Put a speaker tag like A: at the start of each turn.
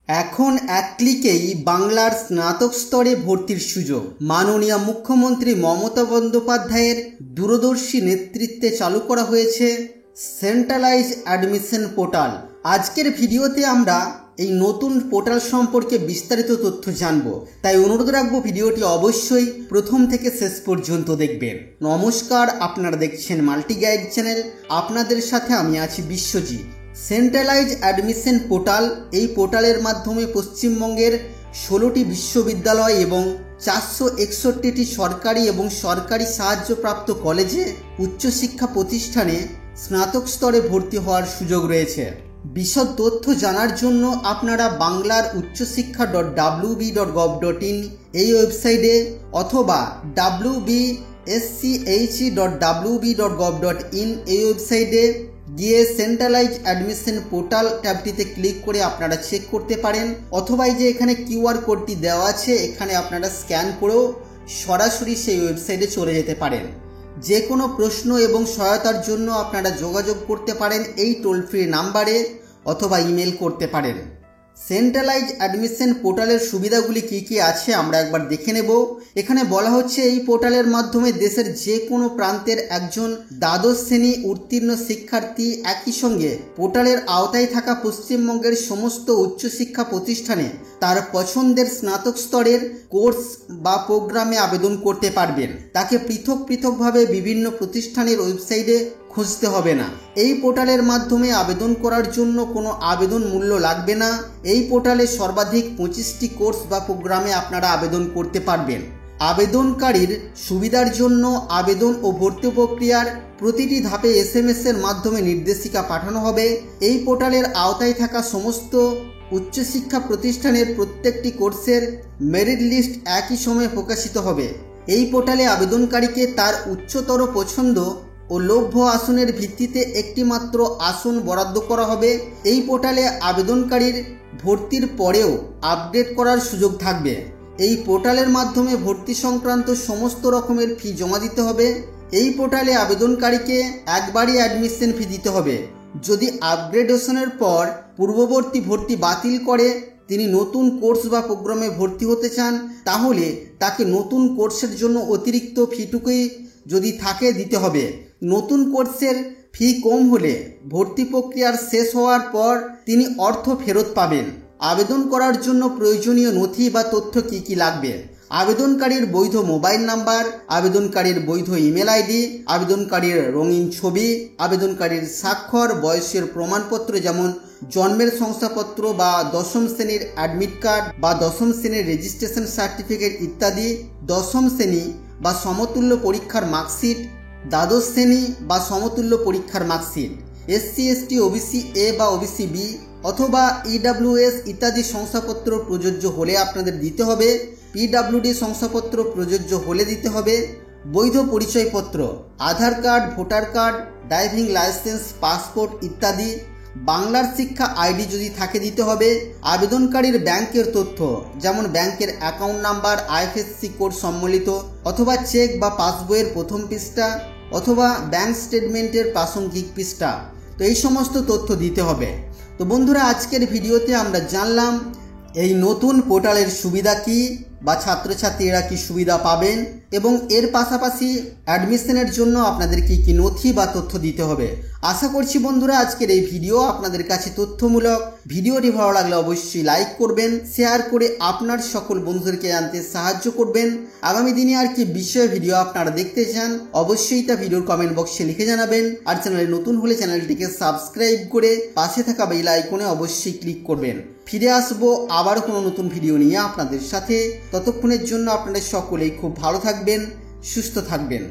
A: এখন এক ক্লিকেই বাংলার স্নাতক স্তরে ভর্তির সুযোগ। মাননীয় মুখ্যমন্ত্রী মমতা বন্দ্যোপাধ্যায়ের দূরদর্শী নেতৃত্বে চালু করা হয়েছে সেন্ট্রালাইজ অ্যাডমিশন পোর্টাল। আজকের ভিডিওতে আমরা এই নতুন পোর্টাল সম্পর্কে বিস্তারিত তথ্য জানব, তাই অনুরোধ রাখবো ভিডিওটি অবশ্যই প্রথম থেকে শেষ পর্যন্ত দেখবেন। নমস্কার, আপনারা দেখছেন মাল্টি গাইড চ্যানেল, আপনাদের সাথে আমি আছি বিশ্বজিৎ। সেন্ট্রালাইজ অ্যাডমিশন পোর্টাল, এই পোর্টালের মাধ্যমে পশ্চিমবঙ্গের 16টি বিশ্ববিদ্যালয় এবং 461টি সরকারি এবং সরকারি সাহায্যপ্রাপ্ত কলেজে উচ্চশিক্ষা প্রতিষ্ঠানে স্নাতক স্তরে ভর্তি হওয়ার সুযোগ রয়েছে। বিশদ তথ্য জানার জন্য আপনারা বাংলার uccsikha.wb.gov.in এই ওয়েবসাইটে অথবা wbsche.wb.gov.in এই ওয়েবসাইটে গিয়ে সেন্ট্রালাইজ অ্যাডমিশন পোর্টাল ট্যাবটিতে ক্লিক করে আপনারা চেক করতে পারেন, অথবা এই যে এখানে কিউআর কোডটি দেওয়া আছে, এখানে আপনারা স্ক্যান করেও সরাসরি সেই ওয়েবসাইটে চলে যেতে পারেন। যে কোনো প্রশ্ন এবং সহায়তার জন্য আপনারা যোগাযোগ করতে পারেন এই টোল ফ্রি নাম্বারে, অথবা ইমেল করতে পারেন। সেন্ট্রালাইজ অ্যাডমিশন পোর্টালের সুবিধাগুলি কি কি আছে আমরা একবার দেখে নেব। এখানে বলা হচ্ছে এই পোর্টালের মাধ্যমে দেশের যে কোনো প্রান্তের একজন দ্বাদশ শ্রেণী উত্তীর্ণ শিক্ষার্থী একই সঙ্গে পোর্টালের আওতায় থাকা পশ্চিমবঙ্গের সমস্ত উচ্চশিক্ষা প্রতিষ্ঠানে তার পছন্দের স্নাতক স্তরের কোর্স বা প্রোগ্রামে আবেদন করতে পারবেন। তাকে পৃথকভাবে বিভিন্ন প্রতিষ্ঠানের ওয়েবসাইটে খুঁজতে হবে না। এই পোর্টালের মাধ্যমে আবেদন করার জন্য কোনো আবেদন মূল্য লাগবে না। এই পোর্টালে সর্বাধিক 25টি কোর্স বা প্রোগ্রামে আপনারা আবেদন করতে পারবেন। আবেদনকারীর সুবিধার জন্য আবেদন ও ভর্তি প্রক্রিয়ার প্রতিটি ধাপে SMS এর মাধ্যমে নির্দেশিকা পাঠানো হবে। এই পোর্টালের আওতায় থাকা সমস্ত উচ্চশিক্ষা প্রতিষ্ঠানের প্রত্যেকটি কোর্সের মেরিট লিস্ট একই সময়ে প্রকাশিত হবে। এই পোর্টালে আবেদনকারীকে তার উচ্চতর পছন্দ ও লভ্য আসনের ভিত্তিতে একটি মাত্র আসন বরাদ্দ করা হবে। এই পোর্টালে আবেদনকারীর ভর্তির পরেও আপডেট করার সুযোগ থাকবে। এই পোর্টালের মাধ্যমে ভর্তি সংক্রান্ত সমস্ত রকমের ফি জমা দিতে হবে। এই পোর্টালে আবেদনকারীকে একবারই অ্যাডমিশন ফি দিতে হবে। যদি আপগ্রেডেশনের পর পূর্ববর্তী ভর্তি বাতিল করে তিনি নতুন কোর্স বা প্রোগ্রামে ভর্তি হতে চান, তাহলে তাকে নতুন কোর্সের জন্য অতিরিক্ত ফিটুকুই যদি থাকে দিতে হবে। নতুন কোর্সের ফি কম হলে ভর্তি প্রক্রিয়ার শেষ হওয়ার পর তিনি অর্থ ফেরত পাবেন। আবেদন করার জন্য প্রয়োজনীয় নথি বা তথ্য কি কি লাগবে: আবেদনকারীর বৈধ মোবাইল নাম্বার, আবেদনকারীর বৈধ ইমেল আইডি, আবেদনকারীর রঙিন ছবি, আবেদনকারীর স্বাক্ষর, বয়সের প্রমাণপত্র যেমন জন্মের শংসাপত্র বা দশম শ্রেণীর অ্যাডমিট কার্ড বা দশম শ্রেণীর রেজিস্ট্রেশন সার্টিফিকেট ইত্যাদি, দশম শ্রেণী বা সমতুল্য পরীক্ষার মার্কশিট, দ্বাদশ শ্রেণী বা সমতুল্য পরীক্ষার marksheet, SC ST OBC A বা OBC B অথবা EWS ইত্যাদি শংসাপত্র প্রযোজ্য হলে আপনাদের দিতে হবে। PWD শংসাপত্র প্রযোজ্য হলে দিতে হবে। বৈধ পরিচয়পত্র, Aadhaar card, voter card, driving licence, passport ইত্যাদি। বাংলার শিক্ষা আইডি যদি থাকে দিতে হবে। আবেদনকারীর ব্যাংকের তথ্য যেমন ব্যাংকের অ্যাকাউন্ট নাম্বার, IFSC কোড সম্বলিত অথবা চেক বা পাসবইয়ের প্রথম পৃষ্ঠা অথবা ব্যাংক স্টেটমেন্টের প্রাসঙ্গিক পৃষ্ঠা, তো এই সমস্ত তথ্য দিতে হবে। তো বন্ধুরা, আজকের ভিডিওতে আমরা জানলাম এই নতুন পোর্টালের সুবিধা কি বা ছাত্রছাত্রীরা কি সুবিধা পাবেন, এবং এর পাশাপাশি অ্যাডমিশনের জন্য আপনাদের কি কি নথি বা তথ্য দিতে হবে। আশা করছি বন্ধুরা আজকের এই ভিডিও আপনাদের কাছে তথ্যমূলক। ভিডিওটি ভালো লাগলে অবশ্যই লাইক করবেন, শেয়ার করে আপনার সকল বন্ধুদেরকে জানতে সাহায্য করবেন। আগামী দিনে আর কি বিষয়ে ভিডিও আপনারা দেখতে চান অবশ্যই তা ভিডিওর কমেন্ট বক্সে লিখে জানাবেন। আর চ্যানেলে নতুন হলে চ্যানেলটিকে সাবস্ক্রাইব করে পাশে থাকা বেল আইকনে অবশ্যই ক্লিক করবেন। ফিরে আসবো আবার কোনো নতুন ভিডিও নিয়ে আপনাদের সাথে। ততক্ষণের জন্য আপনারা সকলেই খুব ভালো থাকবেন, সুস্থ থাকবেন।